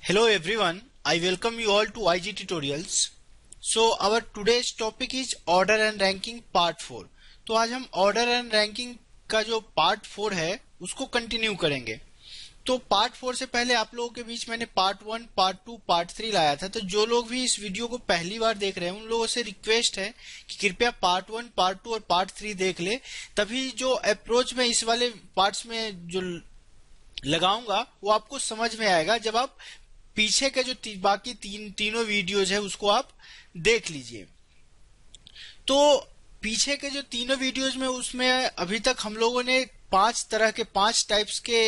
Hello everyone, I welcome you all to IG Tutorials. So our today's topic is Order and Ranking Part 4. तो आज हम Order and Ranking का जो Part 4 है उसको continue करेंगे. तो Part 4 से पहले आप लोगों के बीच मैंने Part 1, Part 2, Part 3 लाया था. तो जो लोग भी इस वीडियो को पहली बार देख रहे हैं उन लोगों से रिक्वेस्ट है कि कृपया Part 1, Part 2 और Part 3 देख ले. तभी जो अप्रोच में इस वाले पार्ट्स में जो लगाऊंगा वो आपको समझ में आएगा. जब आप पीछे के जो बाकी तीनों वीडियोज है उसको आप देख लीजिए. तो पीछे के जो तीनों वीडियोज में उसमें अभी तक हम लोगों ने 5 टाइप्स के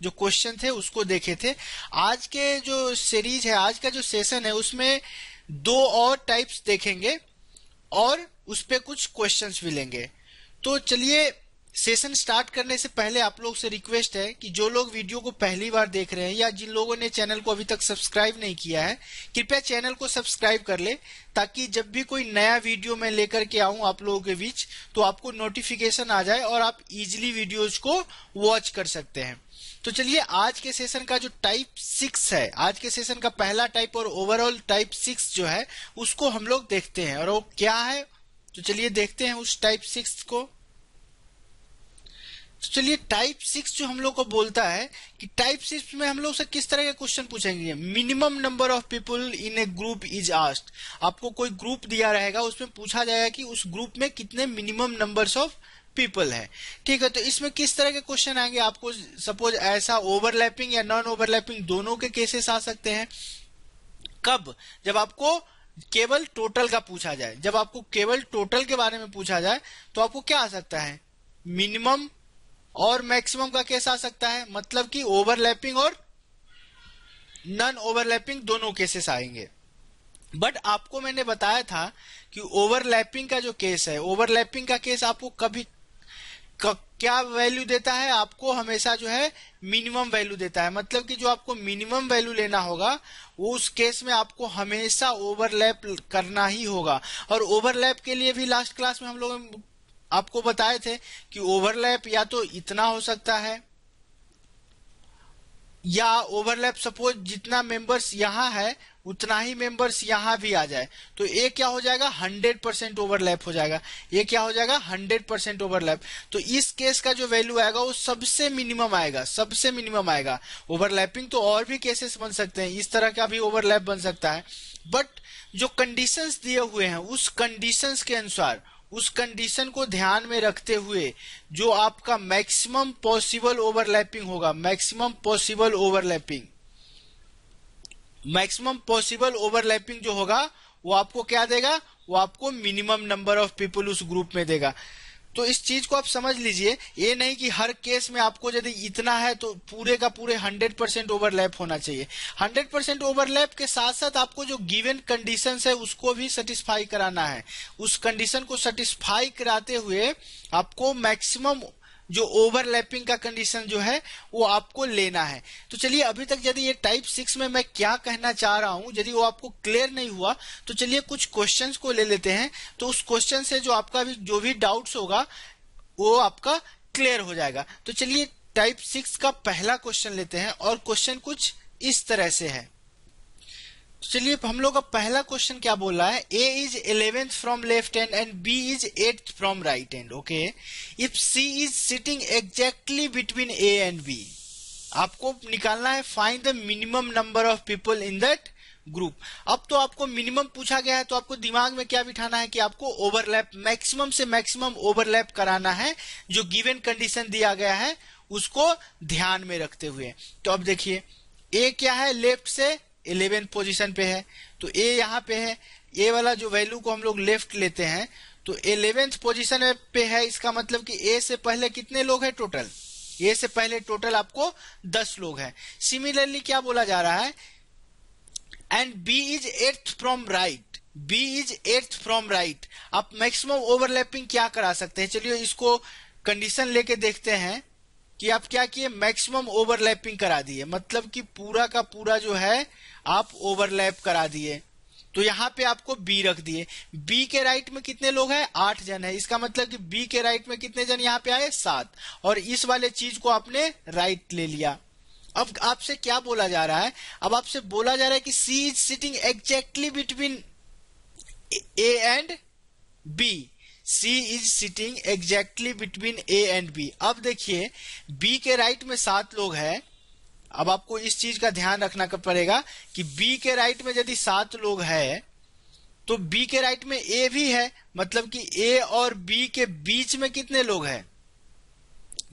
जो क्वेश्चन थे उसको देखे थे. आज के जो सीरीज है, आज का जो सेशन है उसमें 2 और टाइप्स देखेंगे और उस पे कुछ क्वेश्चंस भी लेंगे. तो चलिए सेशन स्टार्ट करने से पहले आप लोग से रिक्वेस्ट है कि जो लोग वीडियो को पहली बार देख रहे हैं या जिन लोगों ने चैनल को अभी तक सब्सक्राइब नहीं किया है, कृपया चैनल को सब्सक्राइब कर ले ताकि जब भी कोई नया वीडियो मैं लेकर के आऊं आप लोगों के बीच तो आपको नोटिफिकेशन आ जाए और आप इजीली वीडियोज को वॉच कर सकते हैं. तो चलिए आज के सेशन का जो टाइप 6 है, आज के सेशन का पहला टाइप और ओवरऑल टाइप 6 जो है उसको हम लोग देखते हैं. और वो क्या है तो चलिए देखते हैं उस टाइप 6 को. तो चलिए टाइप 6 जो हम लोग को बोलता है कि टाइप 6 में हम लोग से किस तरह के क्वेश्चन पूछेंगे. Minimum number of people in A group is asked. आपको कोई ग्रुप दिया रहेगा, उसमें पूछा जाएगा कि उस ग्रुप में कितने मिनिमम नंबर्स ऑफ पीपल है. ठीक है, तो इसमें किस तरह के क्वेश्चन आएंगे. आपको सपोज ऐसा ओवरलैपिंग या नॉन ओवरलैपिंग दोनों के केसेस आ सकते हैं. कब? जब आपको केवल टोटल का पूछा जाए. जब आपको केवल टोटल के बारे में पूछा जाए तो आपको क्या आ सकता है, मिनिमम और मैक्सिमम का केस आ सकता है. मतलब कि ओवरलैपिंग और नॉन ओवरलैपिंग दोनों केसेस आएंगे. बट आपको मैंने बताया था कि ओवरलैपिंग का जो केस है, ओवरलैपिंग का केस आपको कभी क्या वैल्यू देता है, आपको हमेशा जो है मिनिमम वैल्यू देता है. मतलब कि जो आपको मिनिमम वैल्यू लेना होगा वो उस केस में आपको हमेशा ओवरलैप करना ही होगा. और ओवरलैप के लिए भी लास्ट क्लास में हम लोग आपको बताए थे कि ओवरलैप या तो इतना हो सकता है या ओवरलैप सपोज जितना मेंबर्स यहां है उतना ही मेंबर्स यहां भी आ जाए तो ये क्या हो जाएगा, 100% ओवरलैप हो जाएगा. ये क्या हो जाएगा, 100% ओवरलैप. तो इस केस का जो वैल्यू आएगा वो सबसे मिनिमम आएगा, सबसे मिनिमम आएगा. ओवरलैपिंग तो और भी केसेस बन सकते हैं, इस तरह का भी ओवरलैप बन सकता है. बट जो कंडीशंस दिए हुए हैं उस कंडीशंस के अनुसार, उस कंडीशन को ध्यान में रखते हुए जो आपका मैक्सिमम पॉसिबल ओवरलैपिंग होगा, मैक्सिमम पॉसिबल ओवरलैपिंग जो होगा वो आपको क्या देगा, वो आपको मिनिमम नंबर ऑफ पीपल उस ग्रुप में देगा. तो इस चीज को आप समझ लीजिए. ये नहीं कि हर केस में आपको यदि इतना है तो पूरे का पूरे 100% ओवरलैप होना चाहिए. 100% ओवरलैप के साथ साथ आपको जो गिवन कंडीशंस है उसको भी सेटिस्फाई कराना है. उस कंडीशन को सेटिस्फाई कराते हुए आपको मैक्सिमम जो ओवरलैपिंग का कंडीशन जो है वो आपको लेना है. तो चलिए अभी तक यदि ये टाइप 6 में मैं क्या कहना चाह रहा हूं यदि वो आपको क्लियर नहीं हुआ तो चलिए कुछ क्वेश्चंस को ले लेते हैं. तो उस क्वेश्चन से जो आपका भी जो भी डाउट्स होगा वो आपका क्लियर हो जाएगा. तो चलिए टाइप 6 का पहला क्वेश्चन लेते हैं और क्वेश्चन कुछ इस तरह से है. चलिए हम लोग का पहला क्वेश्चन क्या बोल रहा है, A is 11th from left hand and B is 8th from right hand. Okay, if C is sitting exactly between A and B, आपको निकालना है find the minimum number of people in that group. अब तो आपको minimum पूछा गया है तो आपको दिमाग में क्या बिठाना है कि आपको ओवरलैप मैक्सिमम से मैक्सिमम ओवरलैप कराना है जो गिवन कंडीशन दिया गया है उसको ध्यान में रखते हुए. तो अब देखिए A क्या है, लेफ्ट से 11th पोजीशन पे है तो A यहाँ पे है. A वाला जो वैल्यू को हम लोग लेफ्ट लेते हैं तो 11th पोजीशन पे है. इसका मतलब कि A से पहले कितने लोग हैं टोटल, A से पहले टोटल आपको 10 लोग हैं. सिमिलरली क्या बोला जा रहा है, and B is 8th from right. B is 8th from right. आप मैक्सिमम ओवरलैपिंग क्या करा सकते हैं, चलिए इसको कंडीशन लेके देखते हैं कि आप क्या किए, मैक्सिमम ओवरलैपिंग करा दिए. मतलब कि पूरा का पूरा जो है आप ओवरलैप करा दिए. तो यहाँ पे आपको B रख दिए. B के राइट में कितने लोग हैं, 8 जन है. इसका मतलब कि B के राइट में कितने जन यहाँ पे आए, 7. और इस वाले चीज को आपने राइट ले लिया. अब आपसे क्या बोला जा रहा है? अब आपसे बोला जा रहा है कि C is sitting exactly between A and B. C is sitting exactly between A and B. अब देखिए बी के राइट में 7 लोग हैं। अब आपको इस चीज का ध्यान रखना पड़ेगा कि बी के राइट में यदि 7 लोग हैं तो बी के राइट में ए भी है, मतलब कि ए और बी के बीच में कितने लोग हैं?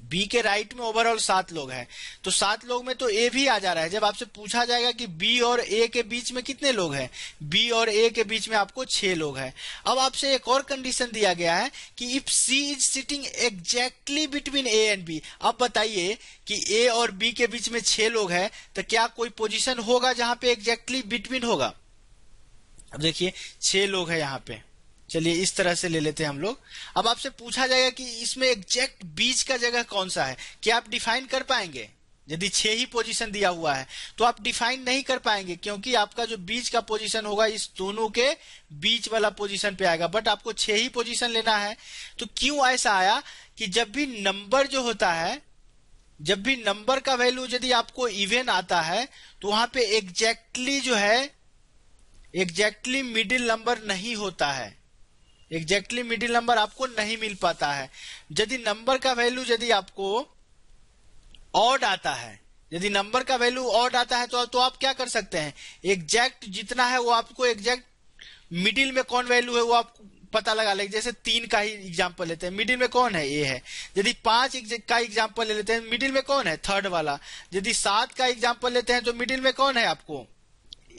बी के राइट में ओवरऑल 7 लोग हैं, तो 7 लोग में तो ए भी आ जा रहा है। जब आपसे पूछा जाएगा कि बी और ए के बीच में कितने लोग हैं, बी और ए के बीच में आपको 6 लोग हैं। अब आपसे एक और कंडीशन दिया गया है कि if C is sitting exactly between A and B. अब बताइए कि ए और बी के बीच में 6 लोग हैं, तो क्या कोई पोजीशन होगा जहां पे एग्जैक्टली बिटवीन होगा? अब देखिए 6 लोग हैं यहाँ पे, चलिए इस तरह से ले लेते हैं हम लोग। अब आपसे पूछा जाएगा कि इसमें एग्जैक्ट बीच का जगह कौन सा है, क्या आप डिफाइन कर पाएंगे? यदि 6 ही पोजीशन दिया हुआ है तो आप डिफाइन नहीं कर पाएंगे, क्योंकि आपका जो बीच का पोजीशन होगा इस दोनों के बीच वाला पोजीशन पे आएगा। बट आपको 6 ही पोजीशन लेना है। तो क्यों ऐसा आया कि जब भी नंबर जो होता है, जब भी नंबर का वैल्यू यदि आपको इवन आता है तो वहां पे एग्जैक्टली जो है, एग्जैक्टली मिडिल नंबर नहीं होता है। एग्जैक्टली मिडिल नंबर आपको नहीं मिल पाता है। यदि नंबर का वैल्यू यदि आपको ऑड आता है, यदि नंबर का वैल्यू ऑड आता है तो आप क्या कर सकते हैं? एग्जैक्ट जितना है वो आपको एग्जैक्ट मिडिल में कौन वैल्यू है वो आप पता लगा लेंगे। जैसे 3 का ही एग्जांपल लेते हैं, मिडिल में कौन है? ए है। यदि 5 का एग्जांपल ले लेते हैं, मिडिल में कौन है? थर्ड वाला। यदि 7 का एग्जांपल लेते हैं तो मिडिल में कौन है आपको?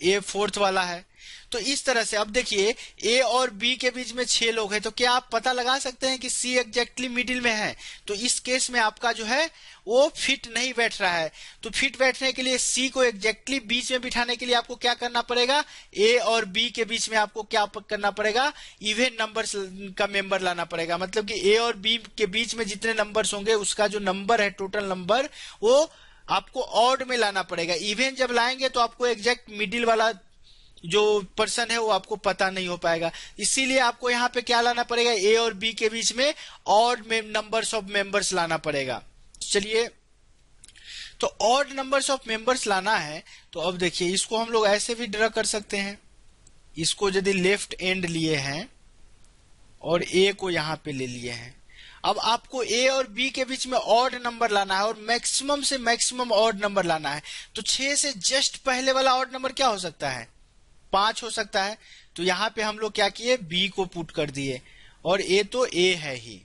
ए फोर्थ वाला है। तो इस तरह से अब देखिए ए और बी के बीच में 6 लोग हैं, तो क्या आप पता लगा सकते हैं कि सी एग्जैक्टली मिडिल में है? तो इस केस में आपका जो है वो फिट नहीं बैठ रहा है। तो फिट बैठने के लिए सी को एग्जैक्टली बीच में बिठाने के लिए आपको क्या करना पड़ेगा? ए और बी के बीच में आपको क्या करना पड़ेगा? इवन नंबर्स का मेंबर लाना पड़ेगा। मतलब कि ए और बी के बीच में जितने नंबर्स होंगे उसका जो नंबर है, टोटल नंबर, वो आपको ऑड में लाना पड़ेगा। इवन जब लाएंगे तो आपको एग्जैक्ट मिडिल वाला जो पर्सन है वो आपको पता नहीं हो पाएगा। इसीलिए आपको यहाँ पे क्या लाना पड़ेगा? ए और बी के बीच में ऑड में नंबर्स ऑफ मेंबर्स लाना पड़ेगा। चलिए, तो ऑड नंबर्स ऑफ मेंबर्स लाना है तो अब देखिए इसको हम लोग ऐसे भी ड्रा कर सकते हैं। इसको यदि लेफ्ट एंड लिए हैं और ए को यहाँ पे ले लिए हैं, अब आपको ए और बी के बीच में ऑड नंबर लाना है और मैक्सिमम से मैक्सिमम ऑड नंबर लाना है। तो 6 से जस्ट पहले वाला ऑड नंबर क्या हो सकता है? 5 हो सकता है। तो यहाँ पे हम लोग क्या किए? बी को पुट कर दिए और ए तो ए है ही,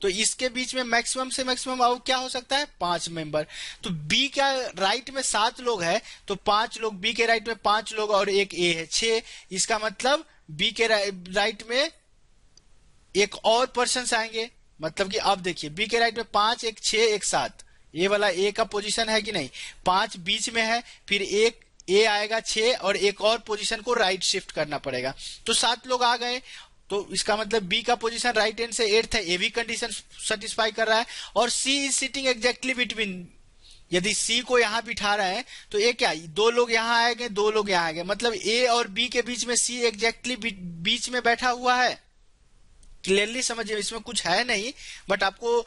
तो इसके बीच में मैक्सिमम से मैक्सिमम और क्या हो सकता है? 5 मेंबर। तो बी का राइट में 7 लोग है तो 5 लोग, बी के राइट में 5 लोग और एक ए है, 6। इसका मतलब बी के राइट में एक और पर्सन आएंगे। मतलब कि अब देखिए बी के राइट में 5, एक 6, एक 7, ये वाला ए का पोजीशन है कि नहीं? 5 बीच में है, फिर एक ए आएगा 6 और एक और पोजीशन को राइट शिफ्ट करना पड़ेगा। तो 7 लोग आ गए, तो इसका मतलब बी का पोजीशन राइट हैंड से 8th है, ए भी कंडीशन सेटिस्फाई कर रहा है। और सी इज सिटिंग एग्जैक्टली बिटवीन, यदि सी को यहाँ बिठा रहे हैं तो ये क्या? 2 लोग यहाँ आएंगे, 2 लोग यहाँ आएंगे, मतलब ए और बी के बीच में सी एग्जैक्टली बीच में बैठा हुआ है। क्लियरली समझिए, इसमें कुछ है नहीं, बट आपको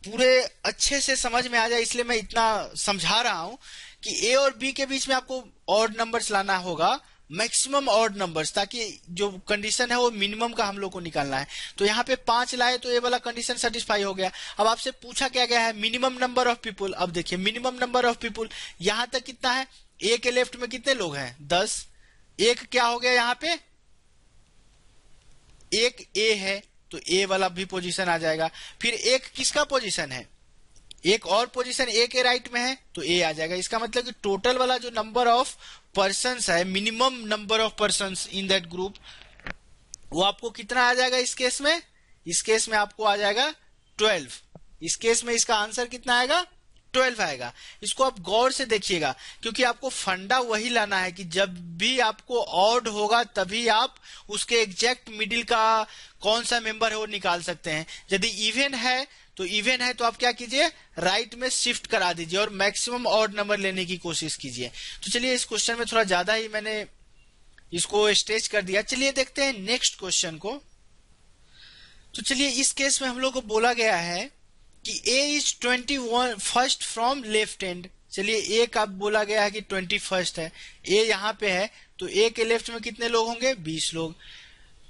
पूरे अच्छे से समझ में आ जाए इसलिए मैं इतना समझा रहा हूं कि ए और बी के बीच में आपको ऑड नंबर्स लाना होगा, मैक्सिमम ऑड नंबर्स, ताकि जो कंडीशन है वो मिनिमम का हम लोग को निकालना है। तो यहाँ पे 5 लाए तो ये वाला कंडीशन सेटिस्फाई हो गया। अब आपसे पूछा क्या गया है? Minimum number of people. अब देखिए मिनिमम नंबर ऑफ पीपुल यहाँ तक कितना है? ए के लेफ्ट में कितने लोग हैं? 10। एक क्या हो गया यहाँ पे? एक ए है तो ए वाला भी पोजीशन आ जाएगा। फिर एक किसका पोजीशन है? एक और पोजीशन ए के राइट में है तो ए आ जाएगा। इसका मतलब कि टोटल वाला जो नंबर ऑफ पर्सन्स है, minimum number of persons in that group, वो आपको कितना आ जाएगा इस केस में? इस केस में आपको आ जाएगा 12। इस केस में इसका आंसर कितना आएगा? 12 आएगा। इसको आप गौर से देखिएगा क्योंकि आपको फंडा वही लाना है कि जब भी आपको ऑड होगा तभी आप उसके एग्जैक्ट मिडिल का कौन सा मेंबर है वो निकाल सकते हैं। यदि इवन है तो आप क्या कीजिए? राइट में शिफ्ट करा दीजिए और मैक्सिमम ऑड नंबर लेने की कोशिश कीजिए। तो चलिए, इस क्वेश्चन में थोड़ा ज्यादा ही मैंने इसको स्टेज कर दिया। चलिए देखते हैं नेक्स्ट क्वेश्चन को। तो चलिए, इस केस में हम लोग को बोला गया है कि A is 21 first from left end, चलिए ए का बोला गया है कि 21st है, ए यहाँ पे है, तो ए के लेफ्ट में कितने लोग होंगे? 20 लोग।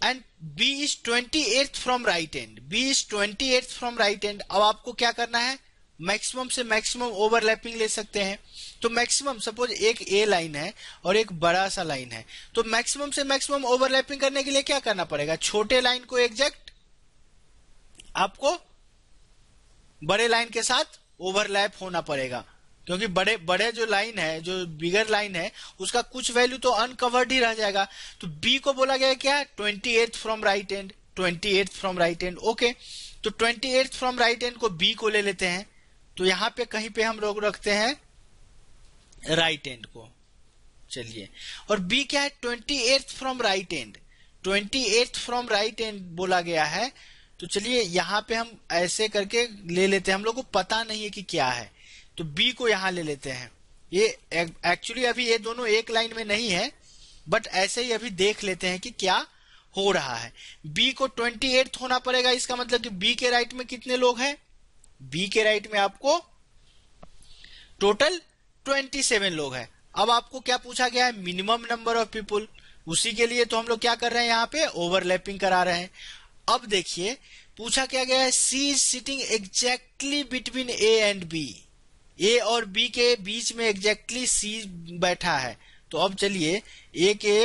And B is 28th from right end, B is 28th from right end. अब आपको क्या करना है? मैक्सिमम से मैक्सिमम ओवरलैपिंग ले सकते हैं। तो मैक्सिमम, सपोज एक ए लाइन है और एक बड़ा सा लाइन है, तो मैक्सिमम से मैक्सिमम ओवरलैपिंग करने के लिए क्या करना पड़ेगा? छोटे लाइन को एग्जैक्ट आपको बड़े लाइन के साथ ओवरलैप होना पड़ेगा, क्योंकि बड़े बड़े जो लाइन है, जो बिगर लाइन है, उसका कुछ वैल्यू तो अनकवर्ड ही रह जाएगा। तो बी को बोला गया क्या? 28th from right and, 28th from right and. Okay, तो 28th फ्रॉम राइट एंड को बी को ले लेते हैं, तो यहां पे कहीं पे हम लोग रखते हैं राइट एंड को। चलिए, और बी क्या है? 28th from right and, 28th from right and बोला गया है। तो चलिए यहां पे हम ऐसे करके ले लेते हैं, हम लोग को पता नहीं है कि क्या है, तो बी को यहां ले लेते हैं। ये एक्चुअली अभी ये दोनों एक लाइन में नहीं है, बट ऐसे ही अभी देख लेते हैं कि क्या हो रहा है। बी को 28th होना पड़ेगा, इसका मतलब कि बी के राइट में कितने लोग हैं? बी के राइट में आपको टोटल 27 लोग हैं। अब आपको क्या पूछा गया है? Minimum number of people. उसी के लिए तो हम लोग क्या कर रहे हैं? यहाँ पे ओवरलैपिंग करा रहे हैं। अब देखिए पूछा क्या गया है? C is sitting exactly between A and B, A और बी के बीच में एग्जैक्टली सी बैठा है। तो अब चलिए ए के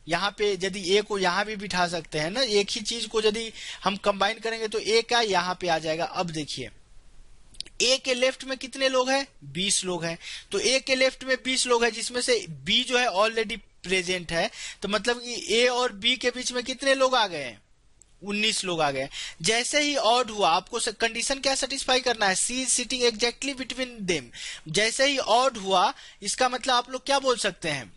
यहाँ पे यदि ए को यहाँ भी बिठा सकते हैं ना, एक ही चीज को यदि हम कंबाइन करेंगे तो ए का यहाँ पे आ जाएगा। अब देखिए ए के लेफ्ट में कितने लोग हैं? 20 लोग हैं। तो ए के लेफ्ट में 20 लोग हैं, जिसमें से बी जो है ऑलरेडी प्रेजेंट है, तो मतलब कि ए और बी के बीच में कितने लोग आ गए हैं? 19 लोग आ गए। जैसे ही ऑड हुआ, आपको कंडीशन क्या सेटिस्फाई करना है? C is sitting exactly between them. जैसे ही ऑड हुआ, इसका मतलब आप लोग क्या बोल सकते हैं?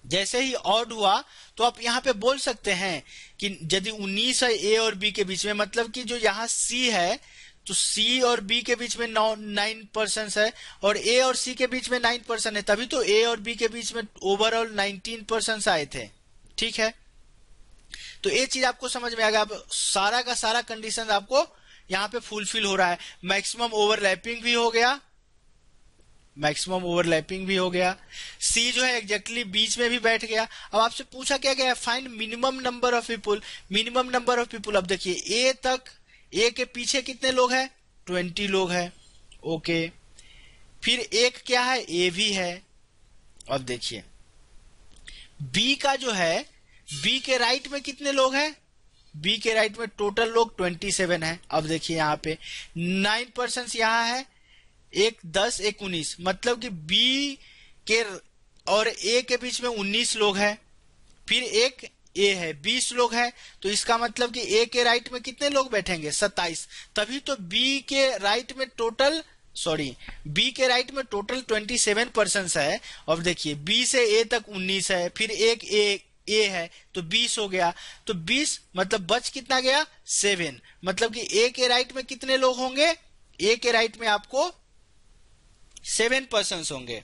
जैसे ही ऑड हुआ तो आप यहाँ पे बोल सकते हैं कि यदि 19 है ए और बी के बीच में, मतलब कि जो यहाँ सी है, तो सी और बी के बीच में 9% है और ए और सी के बीच में 9% है, तभी तो ए और बी के बीच में ओवरऑल 19% आए थे। ठीक है, तो ये चीज आपको समझ में आ गया। अब सारा का सारा कंडीशन आपको यहाँ पे फुलफिल हो रहा है। मैक्सिमम ओवरलैपिंग भी हो गया, मैक्सिमम ओवरलैपिंग भी हो गया, सी जो है एग्जैक्टली बीच में भी बैठ गया। अब आपसे पूछा क्या गया? Find minimum number of people. Minimum number of people, अब देखिए ए तक, ए के पीछे कितने लोग हैं? 20 लोग हैं। ओके, फिर एक क्या है? ए भी है। अब देखिए बी का जो है, बी के राइट में कितने लोग हैं? बी के राइट में टोटल लोग 27 है। अब देखिए यहाँ पे 9% यहाँ है, एक 10 एक 19, मतलब कि बी के और ए के बीच में 19 लोग हैं। फिर एक ए है, 20 लोग हैं, तो इसका मतलब कि ए के राइट में कितने लोग बैठेंगे? 27। तभी तो बी के राइट में टोटल, सॉरी, बी के राइट में टोटल 27% है। और देखिए बी से ए तक 19 है, फिर एक ए है, तो 20 हो गया। तो 20 मतलब बच कितना गया? 7। मतलब कि ए के राइट में कितने लोग होंगे? ए के राइट में आपको 7% होंगे।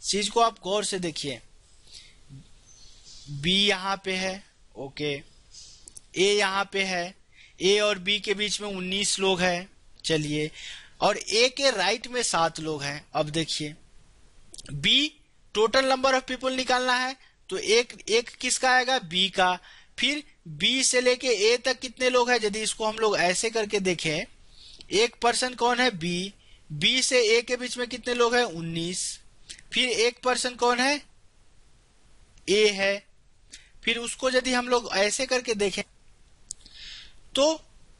चीज को आप गौर से देखिए, बी यहां पे है, ओके, ए यहां पे है, ए और बी के बीच में 19 लोग हैं। चलिए, और ए के राइट में 7 लोग हैं। अब देखिए B, total number of people निकालना है, तो एक किसका आएगा? बी का। फिर बी से लेके ए तक कितने लोग हैं? यदि इसको हम लोग ऐसे करके देखें, एक पर्सन कौन है? बी। बी से ए के बीच में कितने लोग हैं? 19। फिर एक पर्सन कौन है? ए है। फिर उसको यदि हम लोग ऐसे करके देखें तो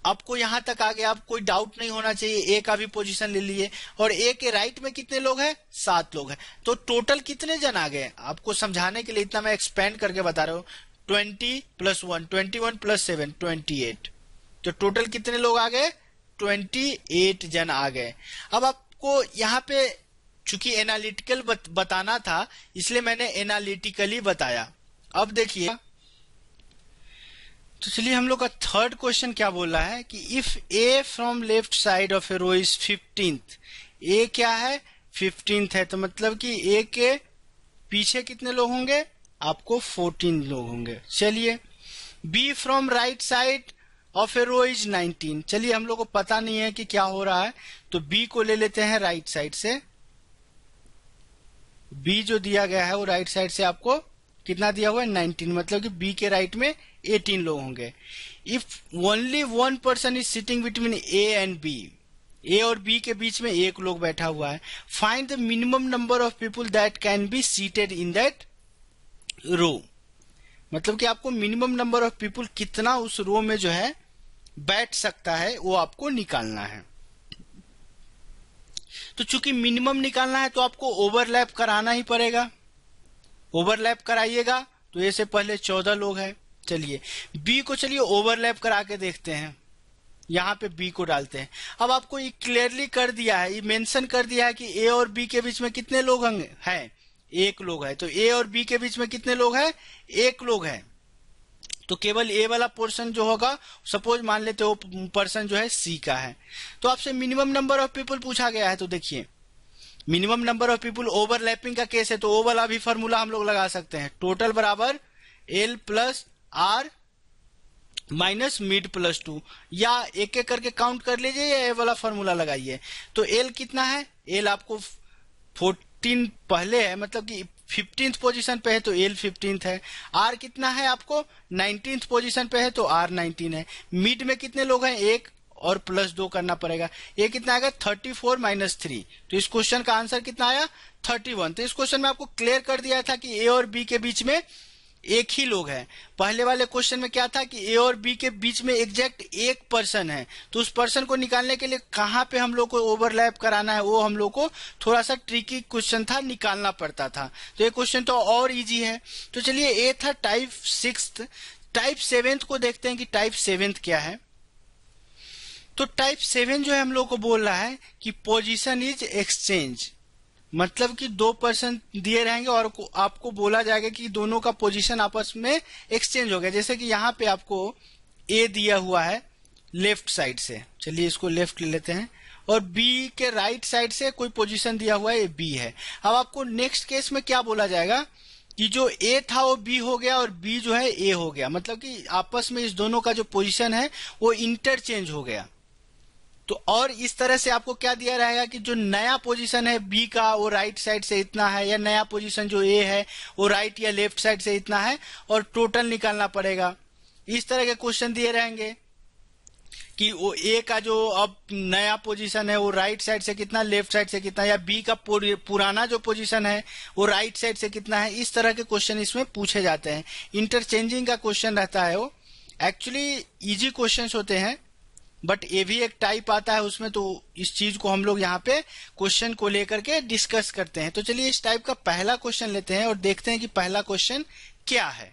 आपको यहां तक आ गया, आप कोई डाउट नहीं होना चाहिए। ए का भी पोजीशन ले लिए, और ए के राइट में कितने लोग हैं? 7 लोग हैं। तो टोटल कितने जन आ गए? आपको समझाने के लिए इतना मैं एक्सपेंड करके बता रहा हूं। 20 + 1, 21 + 7, 28। तो टोटल कितने लोग आ गए? 28 जन आ गए। अब आपको यहाँ पे चूंकि एनालिटिकल बताना था, इसलिए मैंने एनालिटिकली बताया। अब देखिए, तो चलिए हम लोग का थर्ड क्वेश्चन क्या बोल रहा है कि if A from left side of a row is 15th, A क्या है? 15th है, तो मतलब कि ए के पीछे कितने लोग होंगे? आपको 14 लोग होंगे। चलिए, B from right side of a row is 19। चलिए हम लोग को पता नहीं है कि क्या हो रहा है, तो बी को ले लेते हैं राइट साइड से। बी जो दिया गया है वो राइट साइड से आपको कितना दिया हुआ है 19, मतलब कि बी के राइट में 18 लोग होंगे। If only one person is sitting between A and B, A और बी के बीच में एक लोग बैठा हुआ है, find the minimum number of people that can be seated in that row. मतलब कि आपको मिनिमम नंबर ऑफ पीपुल कितना उस रो में जो है बैठ सकता है वो आपको निकालना है। तो चूंकि मिनिमम निकालना है तो आपको ओवरलैप कराना ही पड़ेगा। ओवरलैप कराइएगा तो ए से पहले 14 लोग हैं। चलिए बी को चलिए ओवरलैप करा के देखते हैं। यहाँ पे बी को डालते हैं। अब आपको ये क्लियरली कर दिया है, ये मेंशन कर दिया है कि ए और बी के बीच में कितने लोग हैं, एक लोग है। तो ए और बी के बीच में कितने लोग हैं, एक लोग है। तो केवल ए वाला पोर्शन जो होगा, सपोज मान लेते हो पर्सन जो है सी का है। तो आपसे मिनिमम नंबर ऑफ पीपल पूछा गया है, तो देखिए minimum number of people overlapping का केस है तो ओ वाला भी फॉर्मूला हम लोग लगा सकते हैं, टोटल बराबर L plus R minus mid plus 2, या एक एक करके काउंट कर लीजिए या ए वाला फॉर्मूला लगाइए। तो एल कितना है, एल आपको 14 पहले है, मतलब कि 15th पोजीशन पे है तो एल 15th है। आर कितना है आपको 19th पोजीशन पे है तो आर 19 है। मिड में कितने लोग हैं, एक और प्लस 2 करना पड़ेगा। ये कितना आएगा 34 माइनस 3। तो इस क्वेश्चन का आंसर कितना आया 31। तो इस क्वेश्चन में आपको क्लियर कर दिया था कि ए और बी के बीच में एक ही लोग है। पहले वाले क्वेश्चन में क्या था कि ए और बी के बीच में एग्जैक्ट एक पर्सन है, तो उस पर्सन को निकालने के लिए कहाँ पे हम लोग को ओवरलैप कराना है वो हम लोग को थोड़ा सा ट्रिकी क्वेश्चन था, निकालना पड़ता था। तो ये क्वेश्चन तो और इजी है। तो चलिए ये था टाइप 6। टाइप 7 को देखते हैं कि टाइप 7 क्या है। तो टाइप 7 जो है हम लोग को बोल रहा है कि पोजीशन इज एक्सचेंज, मतलब कि दो पर्सन दिए रहेंगे और आपको बोला जाएगा कि दोनों का पोजीशन आपस में एक्सचेंज हो गया। जैसे कि यहाँ पे आपको ए दिया हुआ है लेफ्ट साइड से, चलिए इसको लेफ्ट ले लेते हैं, और बी के राइट साइड से कोई पोजीशन दिया हुआ है बी है। अब आपको नेक्स्ट केस में क्या बोला जाएगा कि जो ए था वो बी हो गया और बी जो है ए हो गया, मतलब कि आपस में इस दोनों का जो पोजीशन है वो इंटरचेंज हो गया। तो और इस तरह से आपको क्या दिया रहेगा कि जो नया पोजीशन है बी का वो राइट साइड से इतना है, या नया पोजीशन जो ए है वो राइट या लेफ्ट साइड से इतना है, और टोटल निकालना पड़ेगा। इस तरह के क्वेश्चन दिए रहेंगे कि वो ए का जो अब नया पोजीशन है वो राइट साइड से कितना, लेफ्ट साइड से कितना, या बी का पुराना जो पोजीशन है वो राइट साइड से कितना है। इस तरह के क्वेश्चन इसमें पूछे जाते हैं। इंटरचेंजिंग का क्वेश्चन रहता है। वो एक्चुअली इजी क्वेश्चन होते हैं, बट ये भी एक टाइप आता है उसमें, तो इस चीज को हम लोग यहाँ पे क्वेश्चन को लेकर के डिस्कस करते हैं। तो चलिए इस टाइप का पहला क्वेश्चन लेते हैं और देखते हैं कि पहला क्वेश्चन क्या है।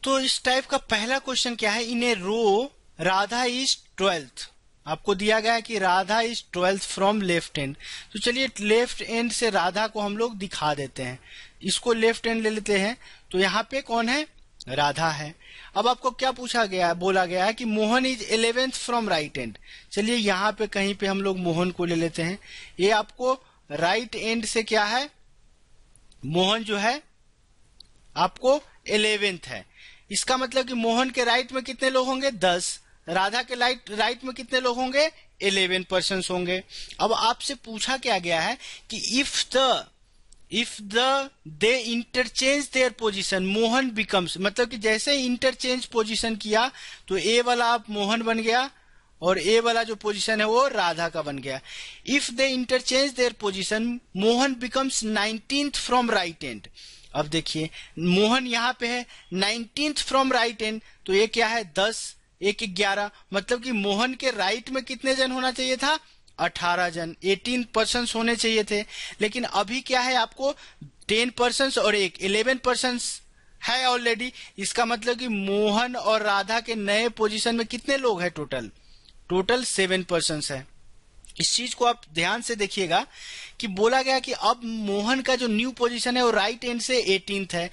तो इस टाइप का पहला क्वेश्चन क्या है, in a row Radha is 12th। आपको दिया गया है कि Radha is 12th from left and. तो चलिए लेफ्ट एंड से राधा को हम लोग दिखा देते हैं, इसको लेफ्ट एंड ले लेते हैं। तो यहाँ पे कौन है, राधा है। अब आपको क्या पूछा गया, बोला गया है कि Mohan is 11th from right and. चलिए यहाँ पे कहीं पे हम लोग मोहन को ले लेते हैं। ये आपको राइट एंड से क्या है, मोहन जो है आपको 11th है। इसका मतलब कि मोहन के राइट में कितने लोग होंगे 10, राधा के राइट में कितने लोग होंगे 11 पर्सन होंगे। अब आपसे पूछा क्या गया है कि if they interchange their position Mohan becomes, मतलब कि जैसे इंटरचेंज पोजीशन किया तो ए वाला आप मोहन बन गया और ए वाला जो पोजीशन है वो राधा का बन गया। If they interchange their position Mohan becomes 19th from right end. अब देखिए मोहन यहाँ पे है 19th फ्रॉम राइट एंड, तो ये क्या है 10, 1 11, मतलब कि मोहन के राइट में कितने जन होना चाहिए था 18 जन, 18 पर्सन होने चाहिए थे। लेकिन अभी क्या है आपको 10 पर्सन और 11 पर्सन है ऑलरेडी। इसका मतलब कि मोहन और राधा के नए पोजीशन में कितने लोग हैं, टोटल 7 पर्सन है। इस चीज को आप ध्यान से देखिएगा कि बोला गया कि अब मोहन का जो न्यू पोजीशन है वो राइट एंड से 18th है,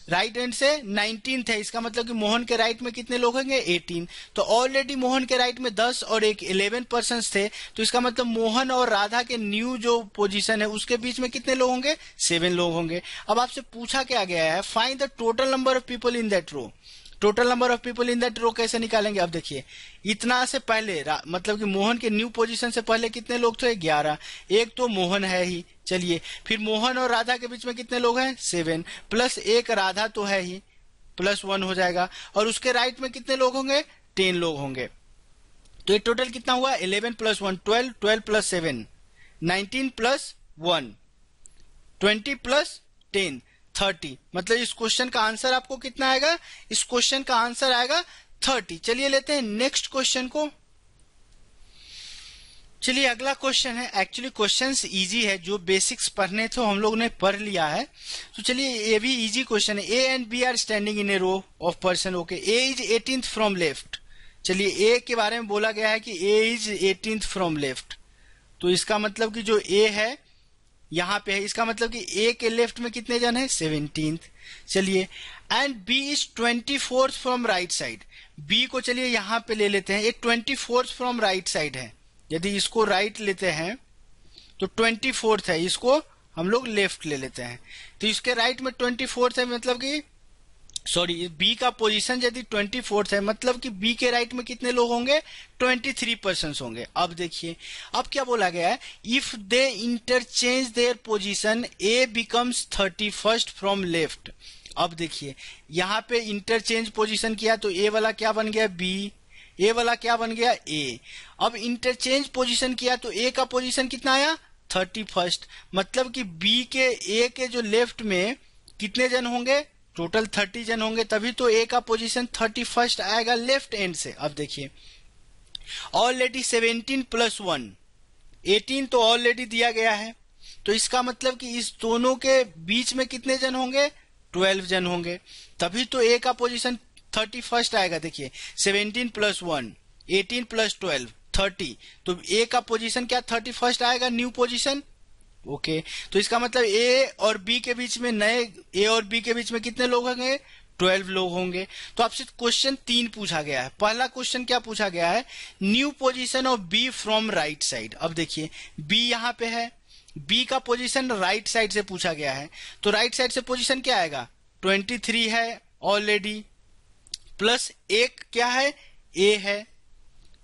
राइट एंड से 19th है। इसका मतलब कि मोहन के राइट में कितने लोग होंगे 18। तो ऑलरेडी मोहन के राइट में 10 और 11 पर्सन थे। तो इसका मतलब मोहन और राधा के न्यू जो पोजीशन है उसके बीच में कितने लोग होंगे 7 लोग होंगे। अब आपसे पूछा क्या गया है, find the total number of people in that row. Total number of people in that row कैसे निकालेंगे। अब देखिए इतना से पहले मतलब कि मोहन के न्यू पोजीशन से पहले कितने लोग थे 11, एक तो मोहन है ही चलिए फिर मोहन और राधा के बीच में कितने लोग हैं 7 प्लस एक राधा तो है ही प्लस 1 हो जाएगा और उसके राइट में कितने लोग होंगे 10 लोग होंगे। तो ये टोटल कितना हुआ 11 प्लस 1 12 12 प्लस 7 19 प्लस 1 20 प्लस 10 30। मतलब इस क्वेश्चन का आंसर आपको कितना आएगा, इस क्वेश्चन का आंसर आएगा 30। चलिए लेते हैं नेक्स्ट क्वेश्चन को। चलिए अगला क्वेश्चन है, एक्चुअली क्वेश्चंस इजी है, जो बेसिक्स पढ़ने थे हम लोग ने पढ़ लिया है। तो चलिए ये भी इजी क्वेश्चन है। A and B are standing in a row of person. Okay, A is 18th from left. चलिए ए के बारे में बोला गया है कि ए इज 18th फ्रॉम लेफ्ट, तो इसका मतलब कि जो ए है यहाँ पे है, इसका मतलब कि ए के लेफ्ट में कितने जन है 17th। चलिए and B is 24th from right side. B को चलिए यहाँ पे ले लेते हैं, ये 24th फ्रॉम राइट साइड है। यदि इसको राइट लेते हैं तो 24th है, इसको हम लोग लेफ्ट ले लेते हैं। तो इसके राइट में 24th है, मतलब कि सॉरी बी का पोजीशन यदि 24th है, मतलब कि बी के राइट में कितने लोग होंगे 23 पर्सन्स होंगे। अब देखिए अब क्या बोला गया है, if they interchange their position A becomes 31st from left. अब देखिए यहाँ पे इंटरचेंज पोजीशन किया तो ए वाला क्या बन गया बी, ए वाला क्या बन गया ए। अब इंटरचेंज पोजीशन किया तो ए का पोजीशन कितना आया 31st, मतलब कि बी के ए के जो लेफ्ट में कितने जन होंगे टोटल 30 जन होंगे, तभी तो ए का पोजीशन 31st आएगा लेफ्ट एंड से। अब देखिए ऑलरेडी 17 प्लस 1 18 तो ऑलरेडी दिया गया है, तो इसका मतलब कि इस दोनों के बीच में कितने जन होंगे 12 जन होंगे, तभी तो ए का पोजीशन 31st आएगा। देखिए 17 प्लस 1 18 प्लस 12 30, तो ए का पोजीशन क्या 31st आएगा न्यू पोजीशन। ओके, तो इसका मतलब ए और बी के बीच में नए ए और बी के बीच में कितने लोग होंगे 12 लोग होंगे। तो आपसे क्वेश्चन 3 पूछा गया है। पहला क्वेश्चन क्या पूछा गया है, new position of B from right side. अब देखिए बी यहाँ पे है, बी का पोजीशन राइट साइड से पूछा गया है, तो राइट साइड से पोजीशन क्या आएगा 23 है ऑलरेडी, प्लस एक क्या है ए है,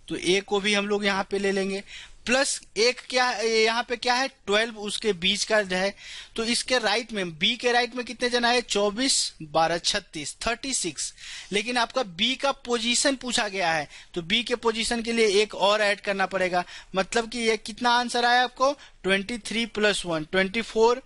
तो ए को भी हम लोग यहाँ पे ले लेंगे, प्लस एक क्या यहाँ पे क्या है 12 उसके बीच का है, तो इसके राइट में बी के राइट में कितने जन आए 24 12 36 36। लेकिन आपका बी का पोजीशन पूछा गया है, तो बी के पोजीशन के लिए एक और ऐड करना पड़ेगा, मतलब कि ये कितना आंसर आया आपको 23 plus 1 24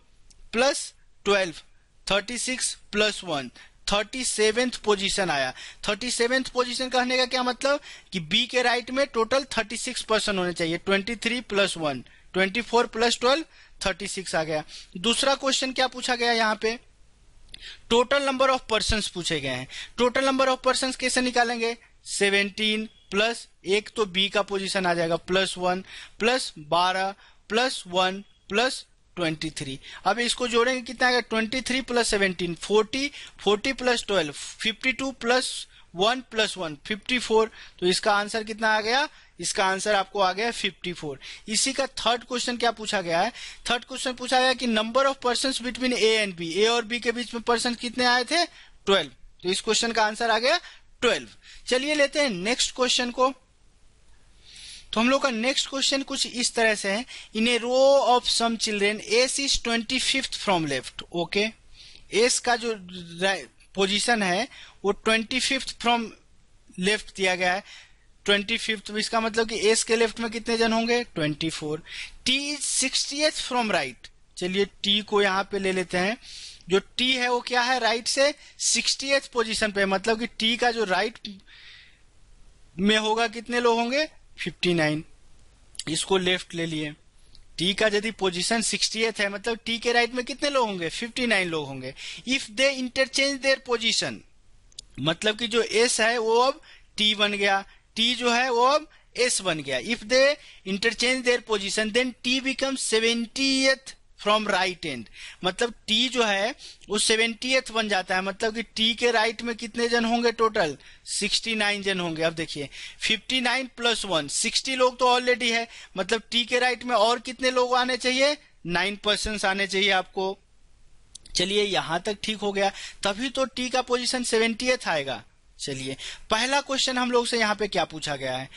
plus 12 36 plus 1 37th position आया। 37th पोजीशन कहने का क्या मतलब कि बी के राइट में टोटल 36 पर्सन होने चाहिए, 23 प्लस 1 24 प्लस 12 36 आ गया। दूसरा क्वेश्चन क्या पूछा गया यहाँ पे, टोटल नंबर ऑफ पर्सन्स पूछे गए हैं। टोटल नंबर ऑफ पर्सन्स कैसे निकालेंगे 17 प्लस एक तो बी का पोजीशन आ जाएगा प्लस 1 प्लस 12 प्लस 1 प्लस 23। अब इसको जोड़ेंगे कितना आएगा 23 प्लस 17 40 40 प्लस 12 52 प्लस 1 प्लस 1 54। तो इसका आंसर कितना आ गया, इसका आंसर आपको आ गया 54। इसी का थर्ड क्वेश्चन क्या पूछा गया है, थर्ड क्वेश्चन पूछा गया कि number of persons between A and B, A और बी के बीच में पर्सन कितने आए थे 12, तो इस क्वेश्चन का आंसर आ गया 12। चलिए लेते हैं नेक्स्ट क्वेश्चन को। तो हम लोग का नेक्स्ट क्वेश्चन कुछ इस तरह से है, in a row of some children S is 25th from left. Okay, S का जो पोजीशन है वो 25th फ्रॉम लेफ्ट दिया गया है 25th, इसका मतलब कि एस के लेफ्ट में कितने जन होंगे 24। T is 60th from right. चलिए टी को यहाँ पे ले लेते हैं, जो टी है वो क्या है राइट से 60th पोजीशन पे, मतलब कि टी का जो राइट में होगा कितने लोग होंगे 59, इसको लेफ्ट ले लिए। टी का यदि पोजीशन 60th है, मतलब टी के राइट में कितने लोग होंगे 59 लोग होंगे। If they interchange their position, मतलब कि जो एस है वो अब टी बन गया, टी जो है वो अब एस बन गया। If they interchange their position then T becomes 70th from right end, मतलब टी जो है वो 70th बन जाता है, मतलब कि टी के राइट में कितने जन होंगे टोटल 69 जन होंगे। अब देखिए 59 प्लस 1 60 लोग तो ऑलरेडी है, मतलब टी के राइट में और कितने लोग आने चाहिए 9 पर्सन आने चाहिए आपको। चलिए यहां तक ठीक हो गया, तभी तो टी का पोजीशन 70th आएगा। चलिए पहला क्वेश्चन हम लोग से यहाँ पे क्या पूछा गया है,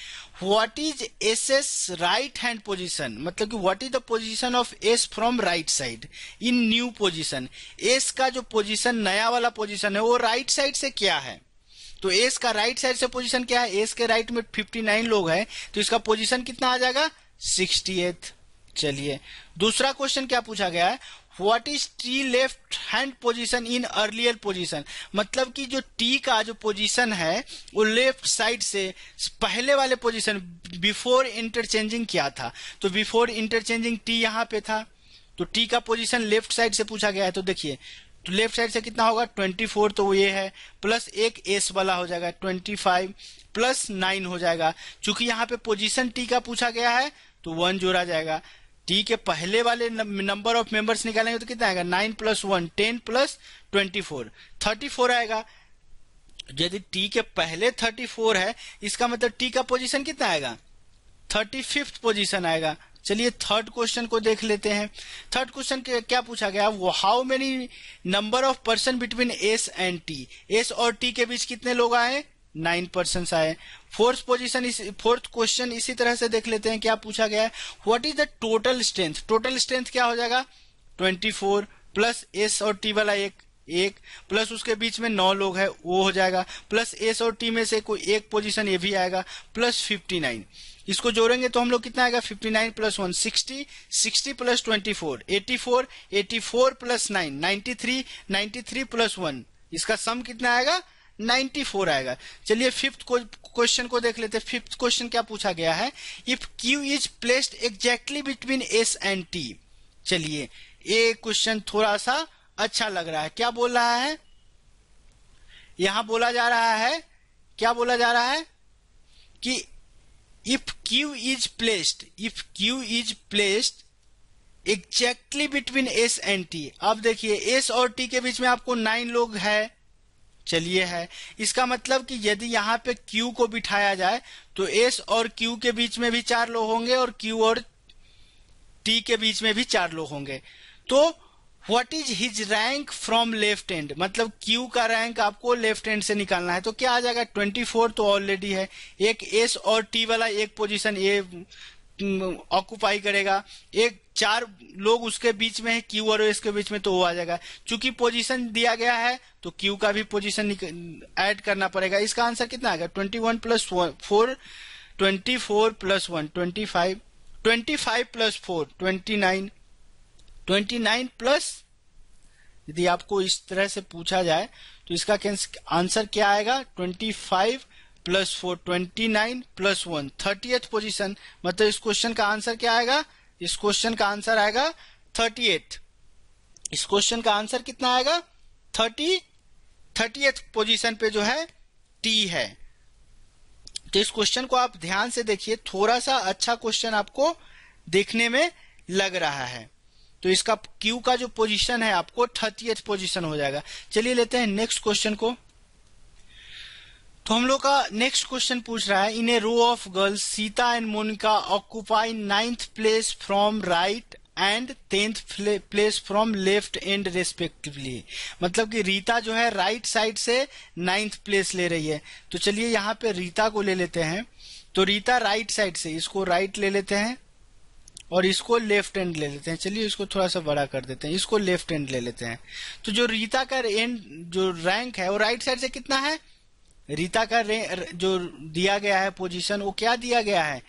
what is S right hand position, मतलब कि what is the position of S from right side in new position. S का जो पोजीशन नया वाला पोजीशन है वो राइट साइड से क्या है, तो एस का राइट साइड से पोजीशन क्या है, एस के राइट में 59 लोग हैं तो इसका पोजीशन कितना आ जाएगा 68। चलिए दूसरा क्वेश्चन क्या पूछा गया है, what is T left hand position in earlier position, मतलब कि जो टी का जो पोजीशन है वो लेफ्ट साइड से पहले वाले पोजीशन बिफोर इंटरचेंजिंग क्या था, तो बिफोर इंटरचेंजिंग टी यहाँ पे था, तो टी का पोजीशन लेफ्ट साइड से पूछा गया है। तो देखिए तो लेफ्ट साइड से कितना होगा 24, तो वो ये है, प्लस एक एस वाला हो जाएगा 25 प्लस 9 हो जाएगा। चूंकि यहाँ पे पोजीशन टी का पूछा गया है तो 1 जोड़ा जाएगा। टी के पहले वाले नंबर ऑफ मेंबर्स निकालेंगे तो कितना आएगा 9 प्लस 1 10 प्लस 24 34 आएगा। यदि टी के पहले 34 है इसका मतलब टी का पोजीशन कितना आएगा 35th पोजीशन आएगा। चलिए थर्ड क्वेश्चन को देख लेते हैं। थर्ड क्वेश्चन क्या पूछा गया, how many number of person between S and T, S और टी के बीच कितने लोग आए 9 पर्सन आए। फोर्थ क्वेश्चन इसी तरह से देख लेते हैं क्या पूछा गया है, what is the total strength, total strength क्या हो जाएगा 24 प्लस एस और टी वाला एक प्लस उसके बीच में 9 लोग है वो हो जाएगा, प्लस एस और टी में से कोई एक पोजीशन ये भी आएगा, प्लस 59, इसको जोड़ेंगे तो हम लोग कितना आएगा 59 प्लस 1 60 60 प्लस 24 84 84 प्लस 9 93 93 प्लस 1, इसका सम कितना आएगा 94 आएगा। चलिए फिफ्थ क्वेश्चन को देख लेते हैं। फिफ्थ क्वेश्चन क्या पूछा गया है, if Q is placed exactly between S and T. चलिए ये क्वेश्चन थोड़ा सा अच्छा लग रहा है। क्या बोल रहा है, यहां बोला जा रहा है, क्या बोला जा रहा है कि if Q is placed exactly between S and T. अब देखिए एस और टी के बीच में आपको 9 लोग है, चलिए है, इसका मतलब कि यदि यहाँ पे Q को बिठाया जाए तो S और Q के बीच में भी 4 लोग होंगे और Q और T के बीच में भी 4 लोग होंगे। तो what is his rank from left and, मतलब Q का रैंक आपको लेफ्ट एंड से निकालना है तो क्या आ जाएगा 24 तो ऑलरेडी है, एक S और T वाला एक पोजीशन ये ऑक्युपाई करेगा, एक 4 लोग उसके बीच में है Q और S के बीच में तो वो आ जाएगा। चूंकि पोजीशन दिया गया है तो Q का भी पोजीशन ऐड करना पड़ेगा। इसका आंसर कितना आएगा 21 प्लस 4 24 प्लस 1 25 25 प्लस 4 29 29 प्लस, यदि आपको इस तरह से पूछा जाए तो इसका आंसर क्या आएगा 25 प्लस 4 29 प्लस 1 30th पोजीशन, मतलब इस क्वेश्चन का आंसर क्या आएगा, इस क्वेश्चन का आंसर आएगा 38। इस क्वेश्चन का आंसर कितना आएगा 30th पोजीशन पे जो है टी है। तो इस क्वेश्चन को आप ध्यान से देखिए, थोड़ा सा अच्छा क्वेश्चन आपको देखने में लग रहा है। तो इसका क्यू का जो पोजीशन है आपको 30th पोजीशन हो जाएगा। चलिए लेते हैं नेक्स्ट क्वेश्चन को। तो हम लोग का नेक्स्ट क्वेश्चन पूछ रहा है, in a row of girls Sita and Monika occupy 9th place from right end 10th place from left end respectively, मतलब कि रीता जो है राइट साइड से 9th प्लेस ले रही है। तो चलिए यहाँ पे रीता को ले लेते हैं। तो रीता राइट साइड से, इसको राइट ले लेते हैं और इसको लेफ्ट एंड ले लेते हैं। चलिए इसको थोड़ा सा बड़ा कर देते हैं, इसको लेफ्ट एंड ले लेते हैं। तो जो रीता का एंड जो रैंक है वो राइट साइड से कितना है, रीता का जो दिया गया है पोजीशन वो क्या दिया गया है,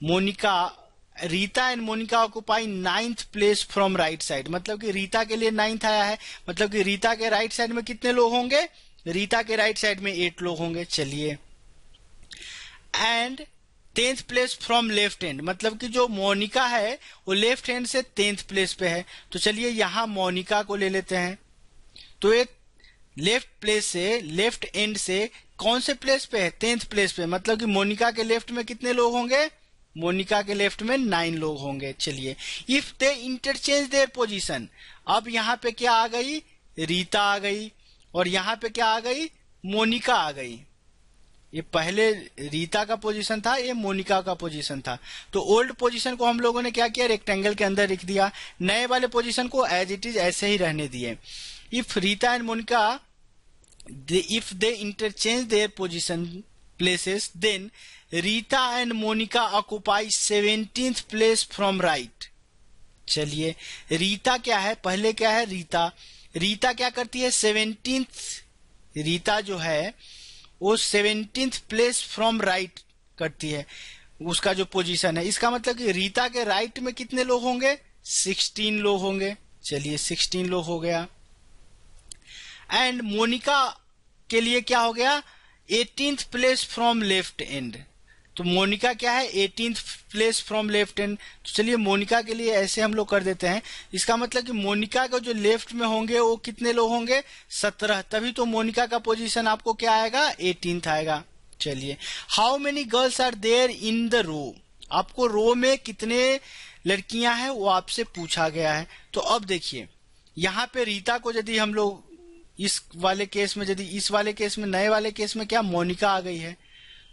Monika, Rita and Monika occupy 9th place from right side, मतलब कि रीता के लिए 9th आया है, मतलब कि रीता के राइट साइड में कितने लोग होंगे, रीता के राइट साइड में 8 लोग होंगे। चलिए and 10th place from left and, मतलब कि जो मोनिका है वो लेफ्ट हैंड से 10th प्लेस पे है। तो चलिए यहां मोनिका को ले लेते हैं। तो एक लेफ्ट प्लेस से, लेफ्ट एंड से कौन से प्लेस पे है 10th प्लेस पे, मतलब कि मोनिका के लेफ्ट में कितने लोग होंगे, मोनिका के लेफ्ट में 9 लोग होंगे। चलिए if they interchange their position, अब यहाँ पे क्या आ गई, रीता आ गई और यहाँ पे क्या आ गई, मोनिका आ गई। ये पहले रीता का पोजीशन था, ये मोनिका का पोजीशन था। तो ओल्ड पोजीशन को हम लोगों ने क्या किया, रेक्टेंगल के अंदर रख दिया, नए वाले पोजीशन को एज इट इज ऐसे ही रहने दिए। If Rita and Monika if they interchange their position places, then Rita and Monica occupy 17th place from right. चलिए, रीता क्या है, पहले क्या है रीता, रीता क्या करती है 17th, रीता जो है वो 17th प्लेस फ्रॉम राइट करती है, उसका जो पोजीशन है। इसका मतलब कि रीता के राइट में कितने लोग होंगे, 16 लोग होंगे। चलिए 16 लोग हो गया। एंड मोनिका के लिए क्या हो गया, 18th place from left and. तो मोनिका क्या है 18th place from left and. तो चलिए मोनिका के लिए ऐसे हम लोग कर देते हैं। इसका मतलब कि मोनिका का जो लेफ्ट में होंगे वो कितने लोग होंगे, 17। तभी तो मोनिका का पोजीशन आपको क्या आएगा, 18th आएगा। चलिए, how many girls are there in the row, आपको रो में कितने लड़कियां हैं वो आपसे पूछा गया है। तो अब देखिए यहाँ पे रीता को यदि हम लोग इस वाले केस में, यदि इस वाले केस में, नए वाले केस में क्या मोनिका आ गई है,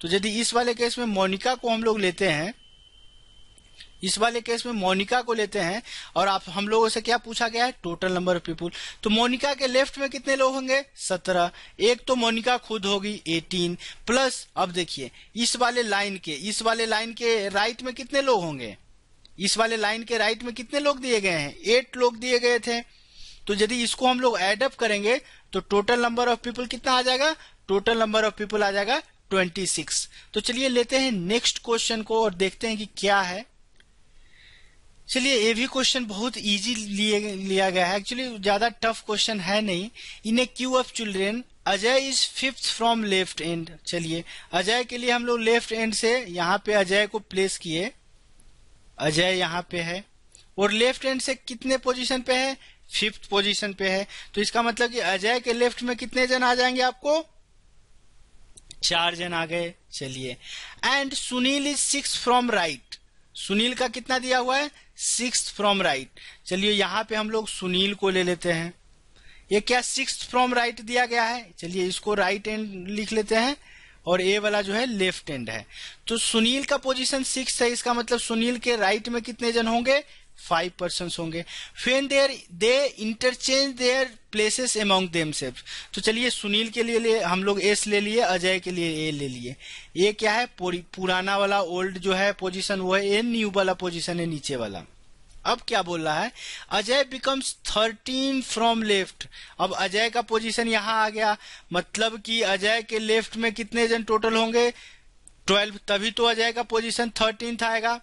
तो यदि इस वाले केस में मोनिका को हम लोग लेते हैं, इस वाले केस में मोनिका को लेते हैं और आप हम लोगों से क्या पूछा गया है, टोटल नंबर ऑफ पीपुल। तो मोनिका के लेफ्ट में कितने लोग होंगे, 17। एक तो मोनिका खुद होगी 18 प्लस, अब देखिए इस वाले लाइन के राइट में कितने लोग होंगे, इस वाले लाइन के राइट में कितने लोग दिए गए हैं, 8 लोग दिए गए थे। तो यदि इसको हम लोग एड अप करेंगे तो टोटल नंबर ऑफ पीपल कितना आ जाएगा, टोटल नंबर ऑफ पीपल आ जाएगा 26। तो चलिए लेते हैं नेक्स्ट क्वेश्चन को और देखते हैं कि क्या है। चलिए ये भी क्वेश्चन बहुत इजी लिया गया है, एक्चुअली ज्यादा टफ क्वेश्चन है नहीं। In a queue of children Ajay is 5th from left end. चलिए अजय के लिए हम लोग लेफ्ट एंड से यहाँ पे अजय को प्लेस किए, अजय यहाँ पे है और लेफ्ट एंड से कितने पोजीशन पे है, 5th पोजीशन पे है। तो इसका मतलब कि अजय के लेफ्ट में कितने जन आ जाएंगे, आपको 4 जन आ गए। चलिए, and Sunil is 6th from right, Sunil का कितना दिया हुआ है, 6th फ्रॉम राइट। चलिए यहाँ पे हम लोग सुनील को ले लेते हैं, ये क्या 6th फ्रॉम राइट दिया गया है। चलिए इसको राइट एंड लिख लेते हैं और ए वाला जो है लेफ्ट एंड है। तो सुनील का पोजीशन 6 है, इसका मतलब सुनील के राइट में कितने जन होंगे, 5 पर्सन्स होंगे। फिर they interchange their places among themselves. तो चलिए सुनील के लिए हम लोग एस ले लिए, अजय के लिए ए ले लिए। ये क्या है, पुराना वाला ओल्ड जो है पोजीशन वो है ए, न्यू वाला पोजीशन है नीचे वाला। अब क्या बोल रहा है, अजय बिकम्स 13 फ्रॉम लेफ्ट। अब अजय का पोजीशन यहाँ आ गया, मतलब कि अजय के लेफ्ट में कितने जन टोटल होंगे, 12, तभी तो अजय का पोजीशन 13th आएगा।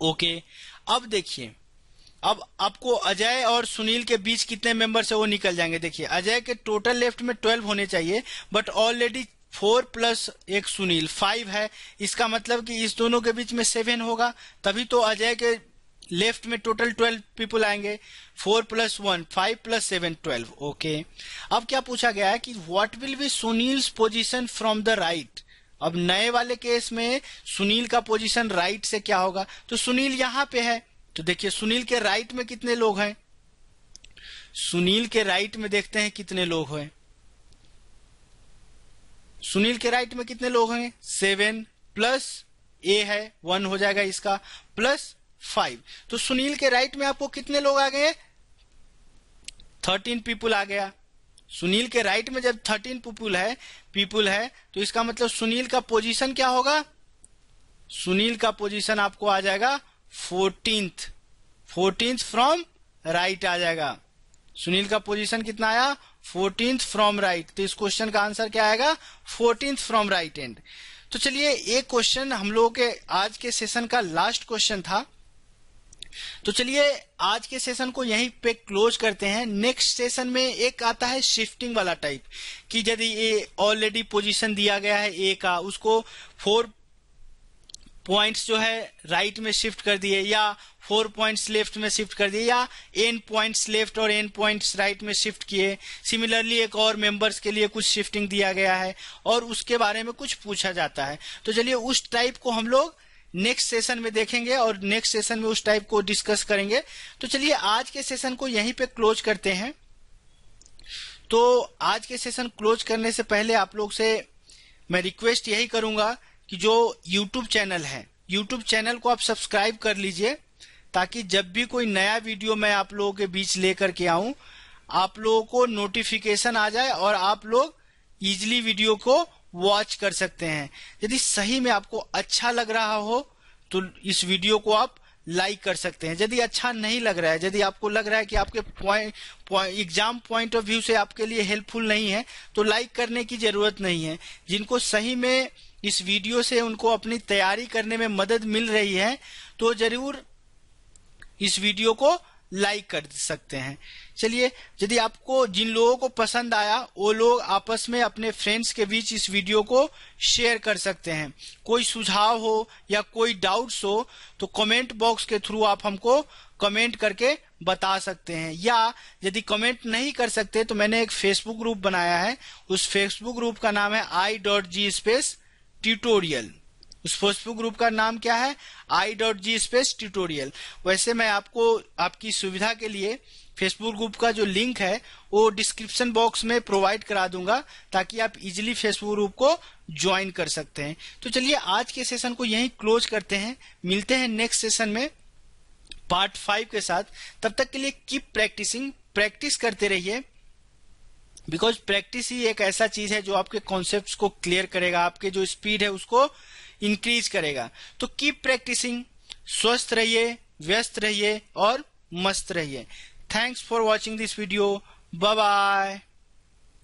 ओके, अब देखिए, अब आपको अजय और सुनील के बीच कितने मेंबर्स है वो निकल जाएंगे। देखिए अजय के टोटल लेफ्ट में 12 होने चाहिए, बट ऑलरेडी 4 प्लस एक सुनील 5 है। इसका मतलब कि इस दोनों के बीच में 7 होगा, तभी तो अजय के लेफ्ट में टोटल 12 पीपल आएंगे। 4 + 1 5 + 7 12। ओके, अब क्या पूछा गया है कि what will be Sunil's position from the right. अब नए वाले केस में सुनील का पोजीशन राइट से क्या होगा, तो सुनील यहाँ पे है। तो देखिए सुनील के राइट में कितने लोग हैं, सुनील के राइट में देखते हैं कितने लोग हैं। सुनील के राइट में कितने लोग हैं, 7 प्लस ए है 1 हो जाएगा इसका, प्लस 5। तो सुनील के राइट में आपको कितने लोग आ गए, 13 पीपल आ गया। सुनील के राइट में जब 13 पीपल है तो इसका मतलब सुनील का पोजीशन क्या होगा, सुनील का पोजीशन आपको आ जाएगा 14th फ्रॉम राइट आ जाएगा। सुनील का पोजीशन कितना आया, 14th फ्रॉम राइट। तो इस क्वेश्चन का आंसर क्या आएगा, 14th फ्रॉम राइट एंड। तो चलिए एक क्वेश्चन हम लोगों के आज के सेशन का लास्ट क्वेश्चन था। तो चलिए आज के सेशन को यहीं पे क्लोज करते हैं। नेक्स्ट सेशन में एक आता है शिफ्टिंग वाला टाइप, कि यदि ये ऑलरेडी पोजीशन दिया गया है ए का, उसको 4 पॉइंट्स जो है राइट में शिफ्ट कर दिए, या 4 पॉइंट्स लेफ्ट में शिफ्ट कर दिए, या n पॉइंट्स लेफ्ट और n पॉइंट्स राइट में शिफ्ट किए। सिमिलरली एक और मेंबर्स के लिए कुछ शिफ्टिंग दिया गया है और उसके बारे में कुछ पूछा जाता है। तो चलिए उस टाइप को हम लोग नेक्स्ट सेशन में देखेंगे और नेक्स्ट सेशन में उस टाइप को डिस्कस करेंगे। तो चलिए आज के सेशन को यहीं पे क्लोज करते हैं। तो आज के सेशन क्लोज करने से पहले आप लोग से मैं रिक्वेस्ट यही करूंगा कि जो YouTube चैनल है, YouTube चैनल को आप सब्सक्राइब कर लीजिए, ताकि जब भी कोई नया वीडियो मैं आप लोगों के बीच लेकर के आऊं, आप लोगों को नोटिफिकेशन आ जाए और आप लोग इजिली वीडियो को वॉच कर सकते हैं। यदि सही में आपको अच्छा लग रहा हो तो इस वीडियो को आप लाइक कर सकते हैं। यदि अच्छा नहीं लग रहा है, यदि आपको लग रहा है कि आपके एग्जाम पॉइंट ऑफ व्यू से आपके लिए हेल्पफुल नहीं है, तो लाइक करने की जरूरत नहीं है। जिनको सही में इस वीडियो से उनको अपनी तैयारी करने में मदद मिल रही है तो जरूर इस वीडियो को लाइक कर सकते हैं। चलिए, यदि आपको जिन लोगों को पसंद आया वो लोग आपस में अपने फ्रेंड्स के बीच इस वीडियो को शेयर कर सकते हैं। कोई सुझाव हो या कोई डाउट्स हो तो कमेंट बॉक्स के थ्रू आप हमको कमेंट करके बता सकते हैं, या यदि कमेंट नहीं कर सकते तो मैंने एक फेसबुक ग्रुप बनाया है। उस फेसबुक ग्रुप का नाम है i.g/tutorial। उस फेसबुक ग्रुप का नाम क्या है? i.g/tutorial। वैसे मैं आपको आपकी सुविधा के लिए फेसबुक ग्रुप का जो लिंक है वो डिस्क्रिप्शन बॉक्स में प्रोवाइड करा दूंगा, ताकि आप इजीली फेसबुक ग्रुप को ज्वाइन कर सकते हैं। तो चलिए, आज के सेशन को यहीं क्लोज करते हैं। मिलते हैं नेक्स्ट सेशन में पार्ट 5 के साथ। तब तक के लिए कीप प्रैक्टिसिंग, प्रैक्टिस करते रहिए, बिकॉज प्रैक्टिस ही एक ऐसा चीज है जो आपके कॉन्सेप्ट्स को क्लियर करेगा, आपके जो स्पीड है उसको इंक्रीज करेगा। तो कीप प्रैक्टिसिंग, स्वस्थ रहिए, व्यस्त रहिए और मस्त रहिए। Thanks for watching this video. Bye bye.